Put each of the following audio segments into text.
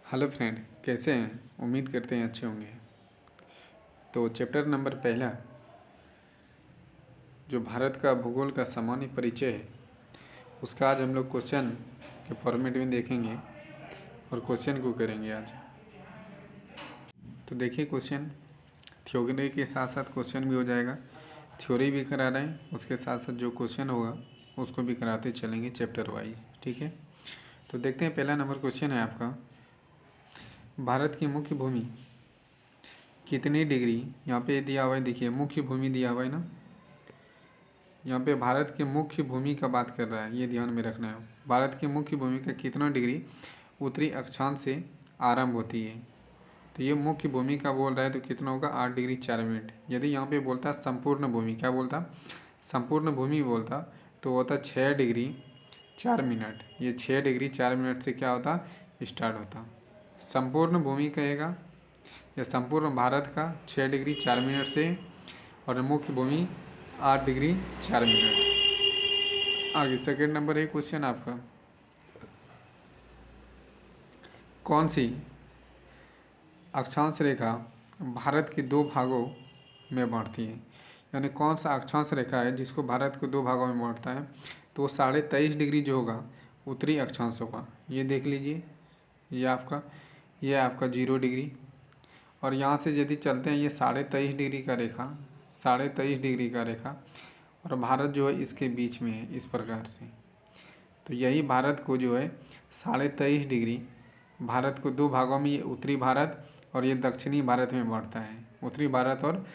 Hello friend, कैसे हैं? उम्मीद करते हैं अच्छे होंगे। तो चैप्टर नंबर पहला जो भारत का भूगोल का सामान्य परिचय है, उसका आज हम लोग क्वेश्चन के फॉर्मेट में देखेंगे और क्वेश्चन को करेंगे आज। तो देखिए, क्वेश्चन थ्योरी के साथ साथ क्वेश्चन भी हो जाएगा। थ्योरी भी करा रहे हैं, उसके साथ साथ जो क्वेश्चन होगा उसको भी कराते चलेंगे चैप्टर वाइज। ठीक है, तो देखते हैं। पहला नंबर क्वेश्चन है आपका, भारत की मुख्य भूमि कितनी डिग्री, यहाँ पे दिया हुआ है। देखिए, मुख्य भूमि दिया हुआ है ना, यहाँ पे भारत के मुख्य भूमि का बात कर रहा है, ये ध्यान में रखना है। भारत की मुख्य भूमि का कितना डिग्री उत्तरी अक्षांश से आरंभ होती है। तो ये मुख्य भूमि का बोल रहा है, तो कितना होगा 8 डिग्री 4 मिनट। यदि यहाँ पे बोलता संपूर्ण भूमि, क्या बोलता, संपूर्ण भूमि बोलता, तो होता 6 डिग्री 4 मिनट। ये 6 डिग्री 4 मिनट से क्या होता, स्टार्ट होता। संपूर्ण भूमि कहेगा या संपूर्ण भारत का 6 डिग्री 4 मिनट से, और मुख्य भूमि 8 डिग्री 4 मिनट। आगे सेकेंड नंबर है क्वेश्चन आपका, कौन सी अक्षांश रेखा भारत के दो भागों में बांटती है। यानी कौन सा अक्षांश रेखा है जिसको भारत को दो भागों में बांटता है। तो वो 23.5 डिग्री जो होगा उत्तरी अक्षांश होगा। ये देख लीजिए, ये आपका 0 डिग्री। और यहाँ से यदि चलते हैं, ये 23.5 डिग्री का रेखा, 23.5 डिग्री का रेखा, और भारत जो है इसके बीच में है इस प्रकार से। तो यही भारत को जो है 23.5 डिग्री, भारत को दो भागों में, ये उत्तरी भारत और ये दक्षिणी भारत में बांटता है। उत्तरी भारत और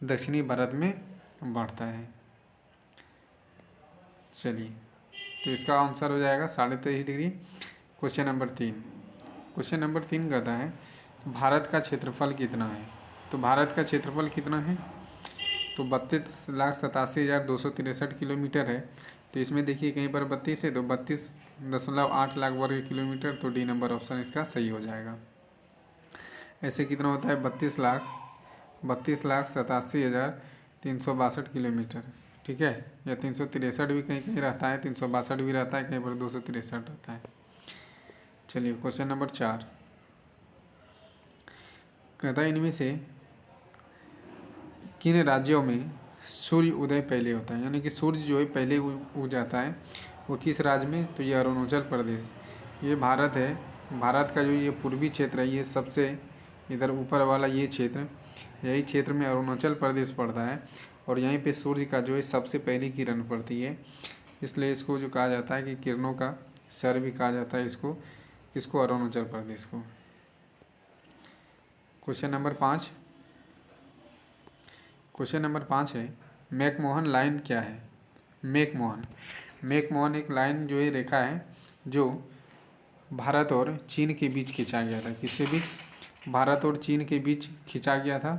दक्षिणी भारत में बांटता है। चलिए, तो इसका आंसर हो जाएगा 23.5 degree. Question number 3, question number 3 कहता है भारत का क्षेत्रफल कितना है। तो भारत का क्षेत्रफल कितना है, तो 32,87,263 किलोमीटर है। तो इसमें देखिए कहीं पर 32 है, तो 32.8 लाख वर्ग किलोमीटर। तो डी नंबर ऑप्शन इसका सही हो जाएगा। ऐसे कितना होता है, 32,87,362 किलोमीटर। ठीक है, या 363 भी कहीं कहीं रहता है, 362 भी रहता है, कहीं पर 263 रहता है। चलिए, क्वेश्चन नंबर 4 कहता है इनमें से किन राज्यों में सूर्य उदय पहले होता है। यानी कि सूर्य जो है पहले उग जाता है, वो किस राज्य में। तो ये अरुणाचल प्रदेश, ये भारत है। भारत का जो ये पूर्वी क्षेत्र है, ये सबसे इधर ऊपर वाला ये क्षेत्र, यही क्षेत्र में अरुणाचल प्रदेश पड़ता है। और यहीं पे सूर्य का जो है सबसे पहली किरण पड़ती है, इसलिए इसको जो कहा जाता है कि किरणों का सर भी कहा जाता है इसको अरुणाचल प्रदेश को। क्वेश्चन नंबर 5, क्वेश्चन नंबर 5 है मैकमोहन लाइन क्या है। मैकमोहन एक लाइन जो है, रेखा है, जो भारत और चीन के बीच खींचा गया था। किसके बीच, भारत और चीन के बीच खींचा गया था।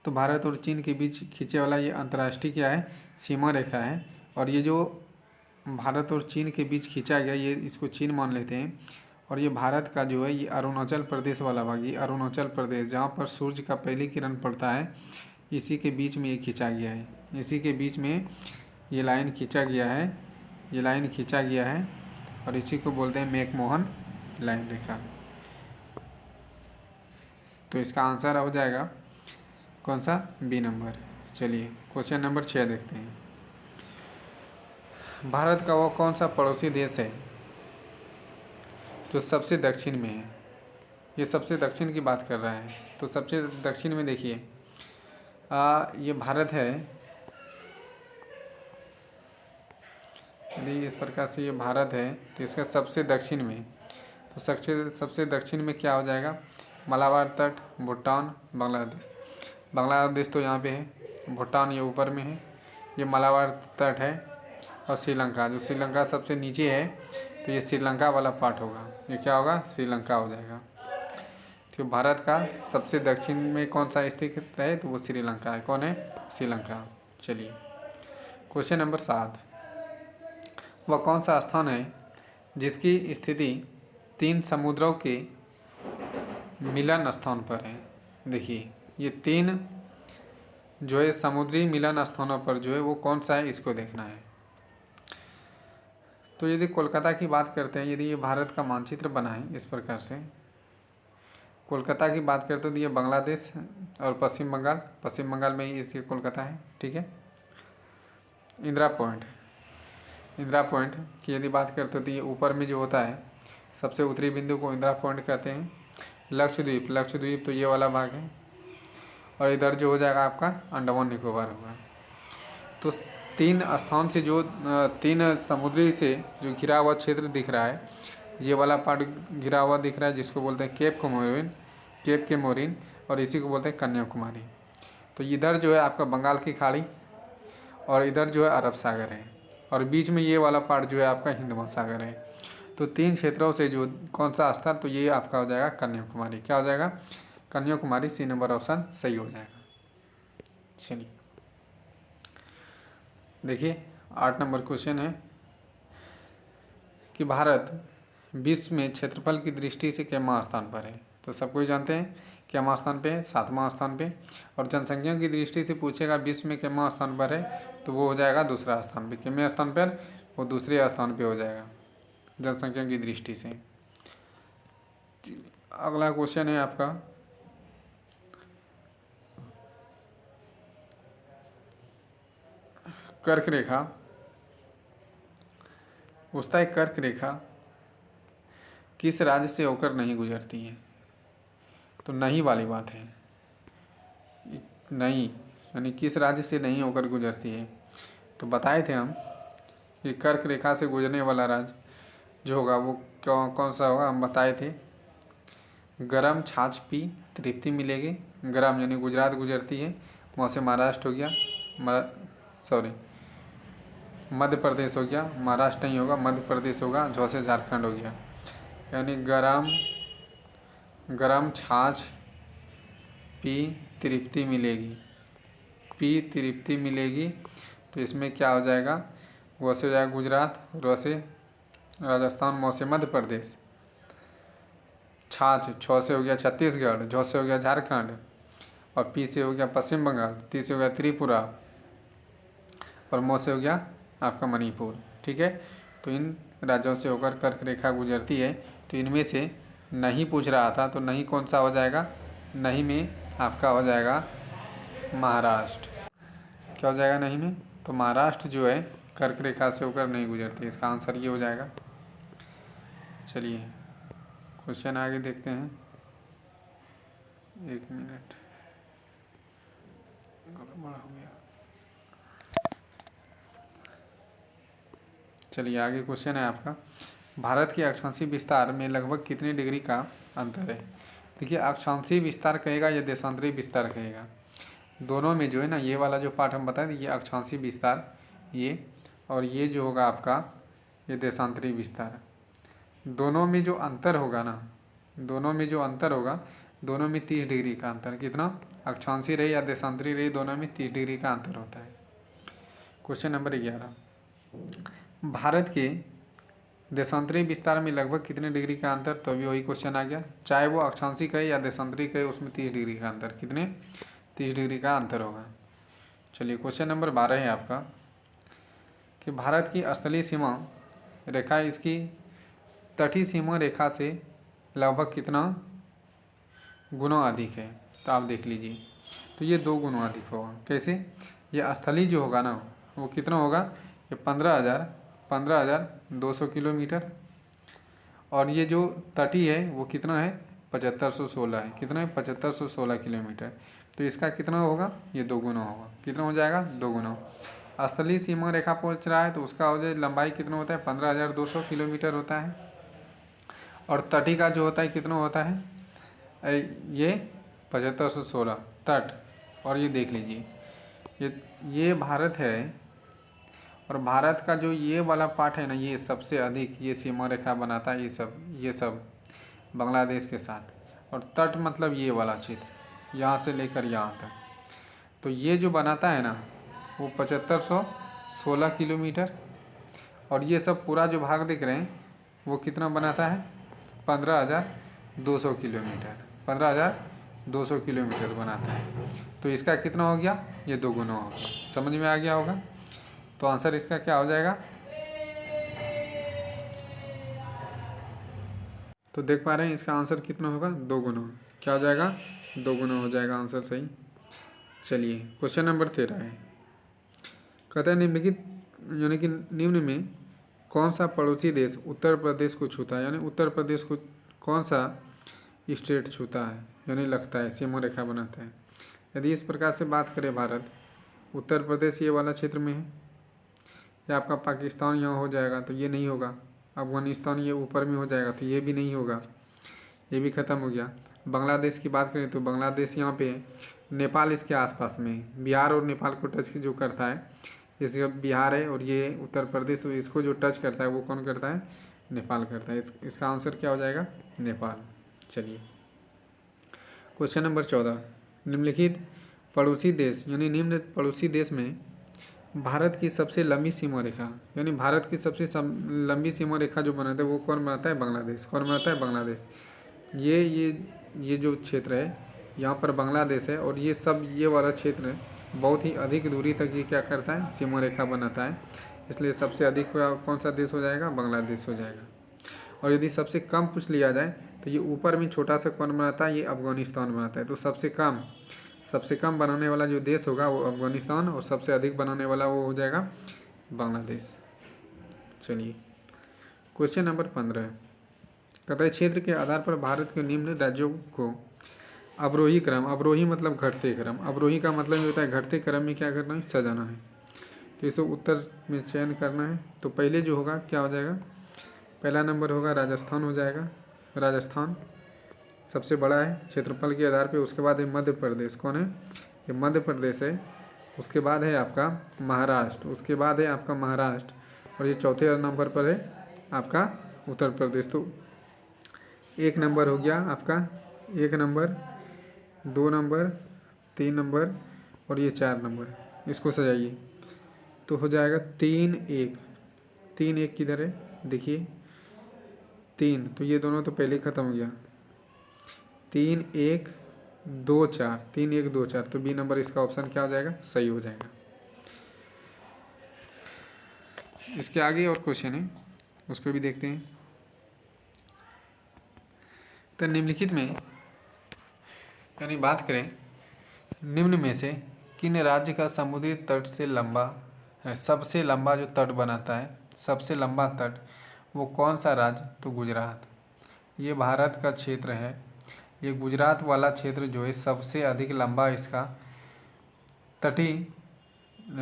तो भारत और चीन के बीच खींचे वाला ये अंतर्राष्ट्रीय क्या है, सीमा रेखा है। और ये जो भारत और चीन के बीच खींचा गया, ये इसको चीन मान लेते हैं। और ये भारत का जो है, ये अरुणाचल प्रदेश वाला भाग, ये अरुणाचल प्रदेश जहाँ पर सूर्य का पहली किरण पड़ता है, इसी के बीच में ये खींचा गया है। इसी के बीच में ये लाइन खींचा गया है, ये लाइन खींचा गया है, और इसी को बोलते हैं मैकमोहन लाइन रेखा। तो इसका आंसर हो जाएगा कौन सा, बी नंबर। चलिए, क्वेश्चन नंबर 6 देखते हैं। भारत का वो कौन सा पड़ोसी देश है जो सबसे दक्षिण में है। ये सबसे दक्षिण की बात कर रहा है। तो सबसे दक्षिण में देखिए, ये भारत है। यदि इस प्रकार से ये भारत है, तो इसका सबसे दक्षिण में, तो सबसे दक्षिण में क्या हो जाएगा, मालाबार तट, भूटान, बांग्लादेश तो यहाँ पे है, भूटान ये ऊपर में है, ये मालाबार तट है, और श्रीलंका, जो श्रीलंका सबसे नीचे है, तो ये श्रीलंका वाला पार्ट होगा। ये क्या होगा, श्रीलंका हो जाएगा। तो भारत का सबसे दक्षिण में कौन सा स्थित है, तो वो श्रीलंका है। कौन है, श्रीलंका। चलिए, क्वेश्चन नंबर 7, वह कौन सा स्थान है जिसकी स्थिति 3 समुद्रों के मिलन स्थान पर है। देखिए, ये 3 जो है समुद्री मिलन स्थानों पर जो है वो कौन सा है, इसको देखना है। तो यदि कोलकाता की बात करते हैं, यदि ये भारत का मानचित्र बना है इस प्रकार से, कोलकाता की बात करते तो ये बांग्लादेश और पश्चिम बंगाल में ही इसके कोलकाता है। ठीक है। इंदिरा पॉइंट की यदि बात करते तो ये ऊपर में जो होता है सबसे उत्तरी बिंदु को इंदिरा पॉइंट कहते हैं। लक्षद्वीप तो ये वाला भाग है, और इधर जो हो जाएगा आपका अंडमान निकोबार होगा। तो 3 स्थान से जो 3 समुद्री से जो घिरा हुआ क्षेत्र दिख रहा है, ये वाला पार्ट घिरा हुआ दिख रहा है जिसको बोलते हैं केप कोमोरिन, और इसी को बोलते हैं कन्याकुमारी। तो इधर जो है आपका बंगाल की खाड़ी, और इधर जो है अरब सागर है, और बीच में ये वाला पार्ट जो है आपका हिंद महासागर है। तो 3 क्षेत्रों से जो कौन सा स्थल, तो ये आपका हो जाएगा कन्याकुमारी। क्या हो जाएगा? कन्याकुमारी। सी नंबर ऑप्शन सही हो जाएगा। चलिए देखिए 8 नंबर क्वेश्चन है कि भारत विश्व में क्षेत्रफल की दृष्टि से कितवां स्थान पर है? तो सबको ही जानते हैं कितवां स्थान पे है, 7वां स्थान पे। और जनसंख्या की दृष्टि से पूछेगा विश्व में कितवां स्थान पर है, तो वो हो जाएगा दूसरा स्थान पे। कितवें स्थान पर? वो दूसरे स्थान पे हो जाएगा जनसंख्या की दृष्टि से। अगला क्वेश्चन है आपका कर्क रेखा, पूछता है कर्क रेखा किस राज्य से होकर नहीं गुजरती है? तो नहीं वाली बात है, नहीं यानी किस राज्य से नहीं होकर गुजरती है। तो बताए थे हम कि कर्क रेखा से गुजरने वाला राज्य जो होगा वो कौन सा होगा, हम बताए थे। गरम छाछ पी तृप्ति मिलेगी। गरम यानी गुजरात गुजरती है, वहाँ से महाराष्ट्र हो गया, मध्य प्रदेश हो गया, महाराष्ट्र नहीं होगा, मध्य प्रदेश होगा, जो से झारखंड हो गया। यानी गरम छाछ पी तृप्ति मिलेगी। तो इसमें क्या हो जाएगा? वो से हो जाएगा गुजरात, और से राजस्थान, मौ से मध्य प्रदेश। छाछ छ से हो गया छत्तीसगढ़, झ से हो गया झारखंड, और पी से हो गया पश्चिम बंगाल, ती से हो गया त्रिपुरा, और मौ से हो गया आपका मणिपुर। ठीक है। तो इन राज्यों से होकर कर्क रेखा गुजरती है। तो इनमें से नहीं पूछ रहा था, तो नहीं कौन सा हो जाएगा? नहीं में आपका हो जाएगा महाराष्ट्र। क्या हो जाएगा नहीं में? तो महाराष्ट्र जो है कर्क रेखा से होकर नहीं गुजरती। इसका आंसर ये हो जाएगा। चलिए क्वेश्चन आगे देखते हैं। 1 मिनट, गड़बड़ हो गया। चलिए आगे क्वेश्चन है आपका, भारत के अक्षांशीय विस्तार में लगभग कितने डिग्री का अंतर है? देखिए अक्षांशीय विस्तार कहेगा या देशांतरी विस्तार कहेगा, दोनों में जो है ना, ये वाला जो पार्ट हम बताएं ये अक्षांशीय विस्तार ये, और ये जो होगा आपका ये देशांतरी विस्तार। दोनों में जो अंतर होगा ना, दोनों में 30 डिग्री का अंतर। कितना? अक्षांशीय रहे या देशांतरी रहे, दोनों में 30 डिग्री का अंतर होता है। क्वेश्चन नंबर 11, भारत के देशांतरी विस्तार में लगभग कितने डिग्री का अंतर? तो अभी वही क्वेश्चन आ गया, चाहे वो अक्षांशीय कहे या देशांतरी कहे, उसमें 30 डिग्री का अंतर। कितने? 30 डिग्री का अंतर होगा। चलिए क्वेश्चन नंबर 12 है आपका कि भारत की स्थलीय सीमा रेखा इसकी तटीय सीमा रेखा से लगभग कितना गुना अधिक है? तो आप देख लीजिए, तो ये 2 गुना अधिक होगा। कैसे? ये स्थलीय जो होगा ना वो कितना होगा? ये 15,200 किलोमीटर, और ये जो तटीय है वो कितना है? 7516 है। कितना है? 7516 किलोमीटर। तो इसका कितना होगा? ये 2 गुना होगा। कितना हो जाएगा? 2 गुना। स्थलीय सीमा रेखा पहुँच रहा है तो उसका हो जाए लंबाई कितना होता है? 15,200 किलोमीटर होता है, और तटीय का जो होता है कितना होता है? ये 7516 तट। और ये देख लीजिए ये भारत है, और भारत का जो ये वाला पार्ट है ना, ये सबसे अधिक ये सीमा रेखा बनाता है, ये सब बांग्लादेश के साथ। और तट मतलब ये वाला क्षेत्र यहाँ से लेकर यहाँ तक, तो ये जो बनाता है ना वो 7516 किलोमीटर, और ये सब पूरा जो भाग दिख रहे हैं वो कितना बनाता है? 15,200 किलोमीटर। 15,200 किलोमीटर बनाता है। तो इसका कितना हो गया? ये 2 गुना हो गया। समझ में आ गया होगा? तो आंसर इसका क्या हो जाएगा? तो देख पा रहे हैं इसका आंसर कितना होगा, 2 गुना। क्या हो जाएगा, 2 गुना हो जाएगा आंसर सही। चलिए क्वेश्चन नंबर 13 है। कहते हैं निम्नलिखित यानी कि निम्न में कौन सा पड़ोसी देश उत्तर प्रदेश को छूता है, यानी उत्तर प्रदेश को कौन सा स्टेट छूता है, यानी लगता है, सीमा रेखा बनाता है। यदि इस प्रकार से बात करें भारत, उत्तर प्रदेश ये वाला क्षेत्र में है, या आपका पाकिस्तान यहाँ हो जाएगा तो ये नहीं होगा, अफगानिस्तान ये ऊपर में हो जाएगा तो ये भी नहीं होगा, ये भी ख़त्म हो गया। बांग्लादेश की बात करें तो बांग्लादेश यहाँ पे, नेपाल इसके आसपास में है, बिहार और नेपाल को टच जो करता है इसका बिहार है, और ये उत्तर प्रदेश, तो इसको जो टच करता है वो कौन करता है, नेपाल करता है। इसका आंसर क्या हो जाएगा, नेपाल। चलिए क्वेश्चन नंबर 14, निम्नलिखित पड़ोसी देश यानी निम्न पड़ोसी देश में भारत की सबसे लंबी सीमा रेखा, यानी भारत की सबसे लंबी सीमा रेखा जो बनाता है वो कौन बनाता है, बांग्लादेश। कौन बनाता है, बांग्लादेश। ये जो क्षेत्र है यहाँ पर बांग्लादेश है, और ये सब ये वाला क्षेत्र बहुत ही अधिक दूरी तक ये क्या करता है, सीमा रेखा बनाता है, इसलिए सबसे अधिक कौन सा देश हो जाएगा, बांग्लादेश हो जाएगा। और यदि सबसे कम पूछ लिया जाए तो ये ऊपर में छोटा सा कौन बनाता है, ये अफगानिस्तान बनाता है। तो सबसे कम बनाने वाला जो देश होगा वो अफगानिस्तान, और सबसे अधिक बनाने वाला वो हो जाएगा बांग्लादेश। चलिए क्वेश्चन नंबर 15, कहता है क्षेत्र के आधार पर भारत के निम्न राज्यों को अवरोही क्रम, अवरोही मतलब घटते क्रम, अवरोही का मतलब ये होता है घटते क्रम में क्या करना है, सजाना है। तो इसे उत्तर में चयन करना है। तो पहले जो होगा क्या हो जाएगा, पहला नंबर होगा राजस्थान हो जाएगा, राजस्थान सबसे बड़ा है क्षेत्रफल के आधार पे। उसके बाद है मध्य प्रदेश, कौन है, ये मध्य प्रदेश है। उसके बाद है आपका महाराष्ट्र, उसके बाद है आपका महाराष्ट्र, और ये चौथे नंबर पर है आपका उत्तर प्रदेश। तो 1 नंबर हो गया आपका, 1 नंबर, 2 नंबर, 3 नंबर, और ये 4 नंबर। इसको सजाइए तो हो जाएगा 3-1। 3-1 किधर है, देखिए 3, तो ये दोनों तो पहले ही ख़त्म हो गया। 3-1-2-4, 3-1-2-4, तो बी नंबर इसका ऑप्शन क्या हो जाएगा, सही हो जाएगा। इसके आगे और क्वेश्चन है, उसको भी देखते हैं। तो निम्नलिखित में यानी बात करें निम्न में से किन राज्य का समुद्री तट से लंबा है, सबसे लंबा जो तट बनाता है, सबसे लंबा तट, वो कौन सा राज्य, तो गुजरात। ये भारत का क्षेत्र है, ये गुजरात वाला क्षेत्र जो है सबसे अधिक लंबा इसका तटीय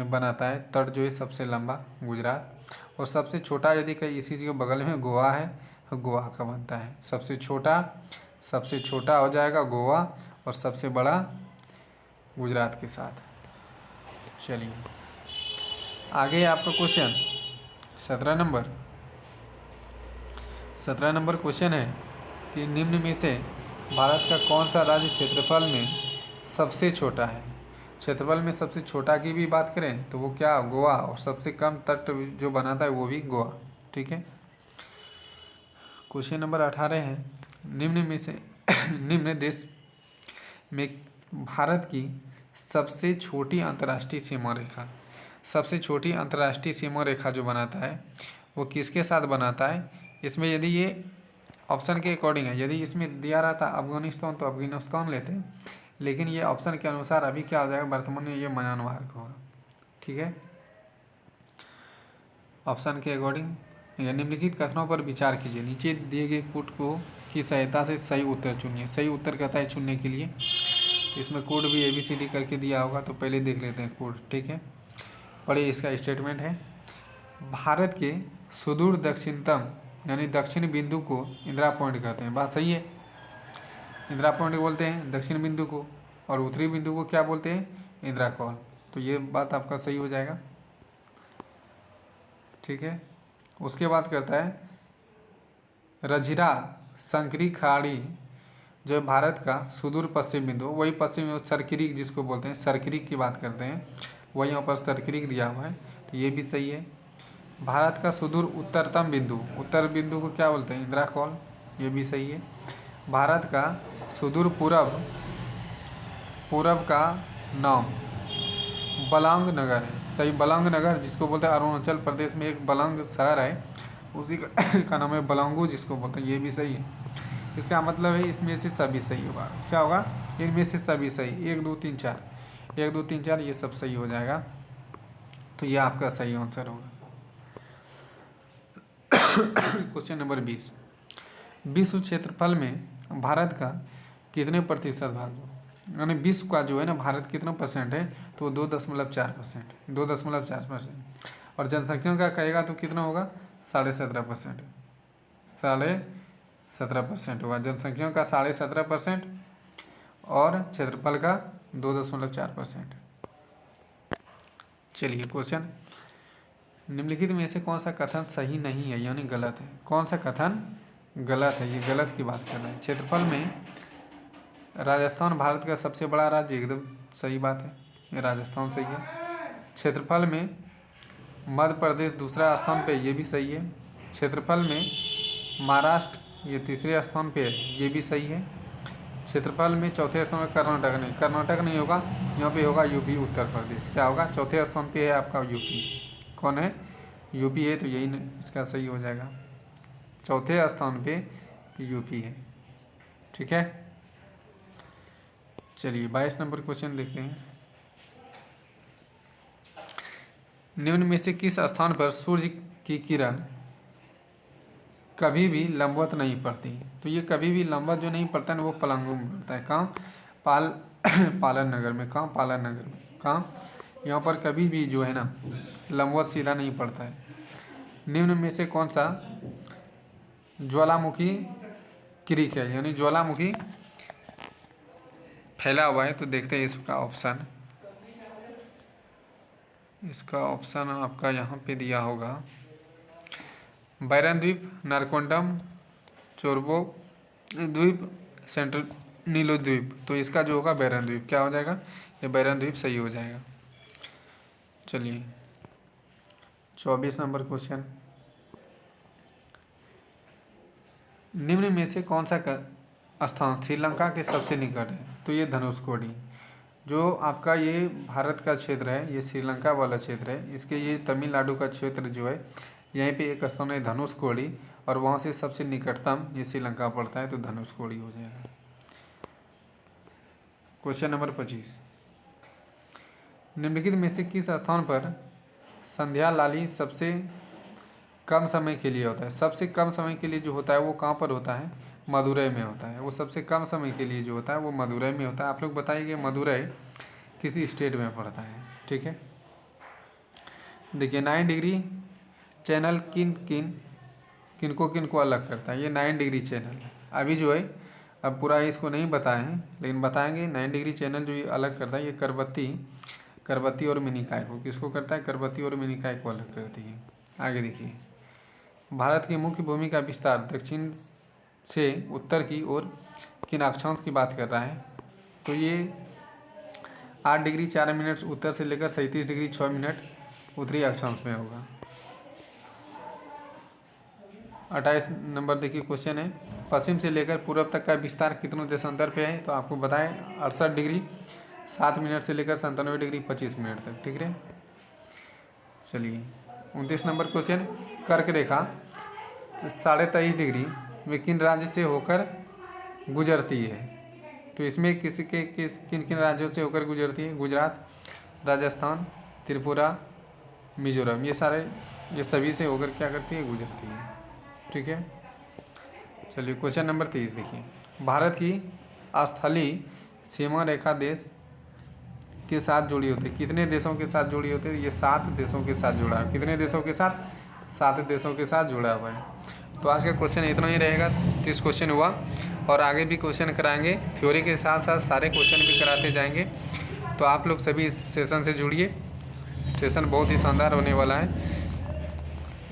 बनाता है, तट जो है सबसे लंबा गुजरात। और सबसे छोटा यदि कहीं इसी के बगल में गोवा है, गोवा का बनता है। सबसे छोटा हो जाएगा गोवा, और सबसे बड़ा गुजरात के साथ। चलिए आगे आपका क्वेश्चन 17 नंबर क्वेश्चन है कि निम्न में से भारत का कौन सा राज्य क्षेत्रफल में सबसे छोटा है। क्षेत्रफल में सबसे छोटा की भी बात करें तो वो क्या, गोवा, और सबसे कम तट जो बनाता है वो भी गोवा। ठीक है, क्वेश्चन नंबर 18 है, निम्न में से निम्न देश में भारत की सबसे छोटी अंतर्राष्ट्रीय सीमा रेखा, सबसे छोटी अंतर्राष्ट्रीय सीमा रेखा जो बनाता है वो किसके साथ बनाता है। इसमें यदि ये ऑप्शन के अकॉर्डिंग है, यदि इसमें दिया रहता अफगानिस्तान तो अफगानिस्तान लेते हैं, लेकिन ये ऑप्शन के अनुसार अभी क्या हो जाएगा, वर्तमान में ये म्यांमार का होगा। ठीक है, ऑप्शन के अकॉर्डिंग निम्नलिखित कथनों पर विचार कीजिए, नीचे दिए गए कोड को की सहायता से सही उत्तर चुनिए। सही उत्तर कहता है चुनने के लिए, तो इसमें कोड भी ABCD करके दिया होगा, तो पहले देख लेते हैं कोड। ठीक है, पढ़िए, इसका स्टेटमेंट है, भारत के सुदूर दक्षिणतम यानी दक्षिण बिंदु को इंदिरा पॉइंट कहते हैं। बात सही है, इंदिरा पॉइंट बोलते हैं दक्षिण बिंदु को, और उत्तरी बिंदु को क्या बोलते हैं, इंदिरा कॉल। तो ये बात आपका सही हो जाएगा। ठीक है, उसके बाद कहता है रजिरा संकरी खाड़ी जो भारत का सुदूर पश्चिम बिंदु, वही पश्चिम सरक्रीक जिसको बोलते हैं, सरक्रीक की बात करते हैं, वही यहाँ पर सरक्रीक दिया हुआ है, तो ये भी सही है। भारत का सुदूर उत्तरतम बिंदु, उत्तर बिंदु को क्या बोलते हैं, इंदिरा कॉल, ये भी सही है। भारत का सुदूर पूरब का नाम बलांग नगर है, सही, बलांग नगर जिसको बोलते हैं, अरुणाचल प्रदेश में एक बलांग शहर है, उसी का नाम है बलांगू जिसको बोलते हैं, ये भी सही है। इसका मतलब है इसमें से सभी सही होगा। क्या होगा? इनमें से सभी सही, 1 2 3 4, 1 2 3 4 ये सब सही हो जाएगा। तो ये आपका सही आंसर होगा। क्वेश्चन नंबर 20, विश्व क्षेत्रफल में भारत का कितने प्रतिशत भाग हो, यानी विश्व का जो है ना भारत कितना परसेंट है, तो 2.4%, 2.4%। और जनसंख्या का कहेगा तो कितना होगा? 17.5%, 17.5% होगा। जनसंख्या का 17.5% और क्षेत्रफल का 2.4%। चलिए क्वेश्चन, निम्नलिखित में से कौन सा कथन सही नहीं है यानी गलत है? कौन सा कथन गलत है? ये गलत की बात कर रहा है। क्षेत्रफल में राजस्थान भारत का सबसे बड़ा राज्य, एकदम सही बात है, ये राजस्थान सही है। क्षेत्रफल में मध्य प्रदेश दूसरा स्थान पे, ये भी सही है। क्षेत्रफल में महाराष्ट्र ये तीसरे स्थान पे है, ये भी सही है। क्षेत्रफल में चौथे स्थान पर कर्नाटक नहीं होगा, यहाँ पे होगा यूपी उत्तर प्रदेश। क्या होगा? चौथे स्थान पे है आपका यूपी। कौन है? यूपी है, तो यही इसका सही हो जाएगा। चौथे स्थान पे यूपी है। ठीक है, चलिए 22 नंबर क्वेश्चन देखते हैं। निम्न में से किस स्थान पर सूर्य की किरण कभी भी लंबवत नहीं पड़ती? तो ये कभी भी लंबवत जो नहीं पड़ता है वो पलंगों में पड़ता है। कहाँ? पालन नगर में। कहाँ? पालन नगर में। कहाँ? यहाँ पर कभी भी जो है ना लंबवत सीधा नहीं पड़ता है। निम्न में से कौन सा ज्वालामुखी क्रीक है, यानी ज्वालामुखी फैला हुआ है? तो देखते हैं इसका ऑप्शन। इसका ऑप्शन आपका यहाँ पे दिया होगा, बैरन द्वीप, नारकोंडम, चोरबो द्वीप, सेंट्रल नीलो द्वीप। तो इसका जो होगा बैरन द्वीप। क्या हो जाएगा? ये बैरन द्वीप सही हो जाएगा। चलिए 24 नंबर क्वेश्चन, निम्न में से कौन सा स्थान श्रीलंका के सबसे निकट है? तो ये धनुषकोडी, जो आपका ये भारत का क्षेत्र है, ये श्रीलंका वाला क्षेत्र है। इसके ये तमिलनाडु का क्षेत्र जो है, यहीं पे एक स्थान है धनुषकोडी, और वहाँ से सबसे निकटतम ये श्रीलंका पड़ता है, तो धनुषकोडी हो जाएगा। क्वेश्चन नंबर 25, निम्नलिखित में से किस स्थान पर संध्या लाली सबसे कम समय के लिए होता है? सबसे कम समय के लिए जो होता है वो कहाँ पर होता है? मदुरई में होता है। वो सबसे कम समय के लिए जो होता है वो मदुरई में होता है। आप लोग बताइए मदुरई किसी स्टेट में पड़ता है? ठीक है, देखिए 9 डिग्री चैनल किन को अलग करता है? ये 9 डिग्री चैनल अभी जो है, अब पूरा इसको नहीं बताए हैं लेकिन बताएंगे। 9 डिग्री चैनल जो ये अलग करता है, ये करबत्ती और मिनिकॉय को किसको करता है? करबत्ती और मिनिकॉय को अलग करती है। आगे देखिए, भारत की मुख्य भूमि का विस्तार दक्षिण से उत्तर की ओर किन अक्षांश की बात कर रहा है? तो ये 8 डिग्री 4 मिनट उत्तर से लेकर 37 डिग्री 6 मिनट उत्तरी अक्षांश में होगा। 28 नंबर देखिए क्वेश्चन है, पश्चिम से लेकर पूर्व तक का विस्तार कितने देशांतर पे है? तो आपको बताएं 68 डिग्री 7 मिनट से लेकर 97 डिग्री 25 मिनट तक। ठीक है, चलिए 29 नंबर क्वेश्चन, कर्क रेखा 23.5 डिग्री में किन राज्य से होकर गुजरती है? तो इसमें किन किन राज्यों से होकर गुजरती है? गुजरात, राजस्थान, त्रिपुरा, मिजोरम, ये सभी से होकर क्या करती है? गुजरती है। ठीक है, चलिए क्वेश्चन नंबर 30 देखिए, भारत की स्थलीय सीमा रेखा देश के साथ जुड़ी होती है? कितने देशों के साथ जुड़ी होती है? ये 7 देशों के साथ जुड़ा है। कितने देशों के साथ? 7 देशों के साथ जुड़ा हुआ है। तो आज का क्वेश्चन इतना ही रहेगा। 30 क्वेश्चन हुआ और आगे भी क्वेश्चन कराएंगे, थ्योरी के साथ साथ सारे क्वेश्चन भी कराते जाएंगे। तो आप लोग सभी इस सेशन से जुड़िए, सेशन बहुत ही शानदार होने वाला है।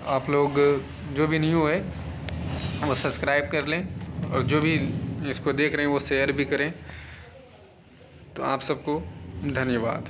आप लोग जो भी न्यू है वो सब्सक्राइब कर लें और जो भी इसको देख रहे हैं वो शेयर भी करें। तो आप सबको धन्यवाद।